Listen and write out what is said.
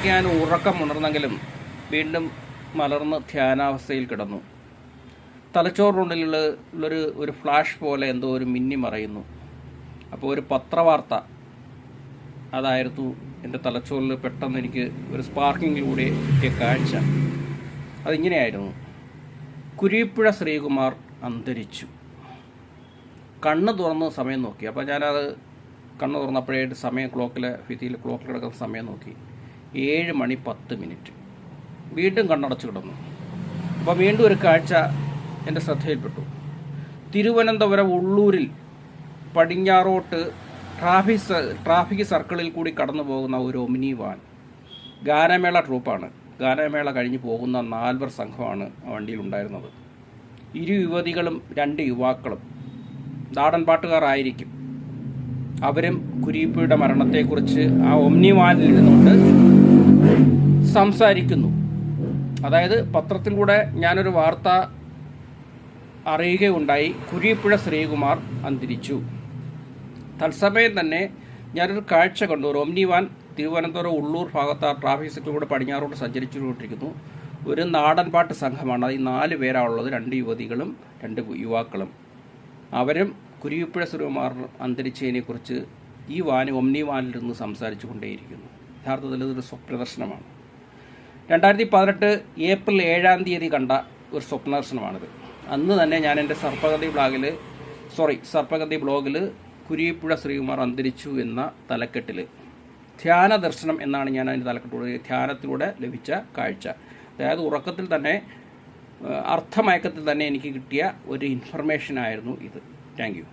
ഞാൻ ഉറക്കം ഉണർന്നെങ്കിലും വീണ്ടും മലർന്ന് ധ്യാനാവസ്ഥയിൽ കിടന്നു. തലച്ചോറിനുള്ളിലുള്ളൊരു ഫ്ലാഷ് പോലെ എന്തോ ഒരു മിന്നി മറയുന്നു. അപ്പോൾ ഒരു പത്രവാർത്ത അതായിരുന്നു എൻ്റെ തലച്ചോറിൽ പെട്ടെന്ന് എനിക്ക് ഒരു സ്പാർക്കിങ്ങിലൂടെ കിട്ടിയ കാഴ്ച. അതിങ്ങനെയായിരുന്നു: കുരീപ്പുഴ ശ്രീകുമാർ അന്തരിച്ചു. കണ്ണ് തുറന്ന് സമയം നോക്കി. അപ്പോൾ ഞാനത് കണ്ണ് തുറന്നപ്പോഴായിട്ട് സമയം ഭിത്തിയിൽ ക്ലോക്കിൽ കിടക്കുന്ന സമയം നോക്കി. 7:10. വീണ്ടും കണ്ണടച്ച് കിടന്നു. അപ്പോൾ വീണ്ടും ഒരു കാഴ്ച എൻ്റെ ശ്രദ്ധയിൽപ്പെട്ടു. തിരുവനന്തപുരം ഉള്ളൂരിൽ പടിഞ്ഞാറോട്ട് ട്രാഫിക് സർക്കിളിൽ കൂടി കടന്നു പോകുന്ന ഒരു ഒമിനി വാൻ. ഗാനമേള ട്രൂപ്പാണ്. ഗാനമേള കഴിഞ്ഞ് പോകുന്ന 4 സംഘമാണ് ആ വണ്ടിയിലുണ്ടായിരുന്നത്. 2 യുവതികളും 2 യുവാക്കളും നാടൻ പാട്ടുകാരായിരിക്കും. അവരും കുരീപ്പുഴയുടെ മരണത്തെക്കുറിച്ച് ആ ഒമ്നി വാനിൽ ഇരുന്നുകൊണ്ട് സംസാരിക്കുന്നു. അതായത് പത്രത്തിലൂടെ ഞാനൊരു വാർത്ത അറിയുകയുണ്ടായി, കുരീപ്പുഴ ശ്രീകുമാർ അന്തരിച്ചു. തത്സമയം തന്നെ ഞാനൊരു കാഴ്ച കണ്ടു. ഒരു ഒമ്നി വാൻ തിരുവനന്തപുരം ഉള്ളൂർ ഭാഗത്ത് ട്രാഫിക് സിഗ്നലിലൂടെ പടിഞ്ഞാറോട്ട് സഞ്ചരിച്ചുകൊണ്ടിരിക്കുന്നു. ഒരു നാടൻ പാട്ട് സംഘമാണ്. അതിൽ 4 പേരാണുള്ളത്, 2 യുവതികളും 2 യുവാക്കളും. അവരും കുരീപ്പുഴ ശ്രീകുമാർ അന്തരിച്ചതിനെക്കുറിച്ച് ഈ ഒമ്നി വാനിൽ നിന്ന് സംസാരിച്ചു കൊണ്ടേയിരിക്കുന്നു. യഥാർത്ഥത്തിൽ ഇതൊരു സ്വപ്നദർശനമാണ്. 2018 ഏപ്രിൽ 7 കണ്ട ഒരു സ്വപ്നദർശനമാണിത്. അന്ന് തന്നെ ഞാൻ എൻ്റെ സർപ്പഗതി ബ്ലോഗിൽ കുരീപ്പുഴ ശ്രീകുമാർ അന്തരിച്ചു എന്ന തലക്കെട്ടിൽ ധ്യാന ദർശനം എന്നാണ് ഞാൻ അതിൻ്റെ തലക്കെട്ടിലൂടെ ധ്യാനത്തിലൂടെ ലഭിച്ച കാഴ്ച. അതായത് ഉറക്കത്തിൽ തന്നെ അർത്ഥമയക്കത്തിൽ തന്നെ എനിക്ക് കിട്ടിയ ഒരു ഇൻഫർമേഷനായിരുന്നു ഇത്. Thank you.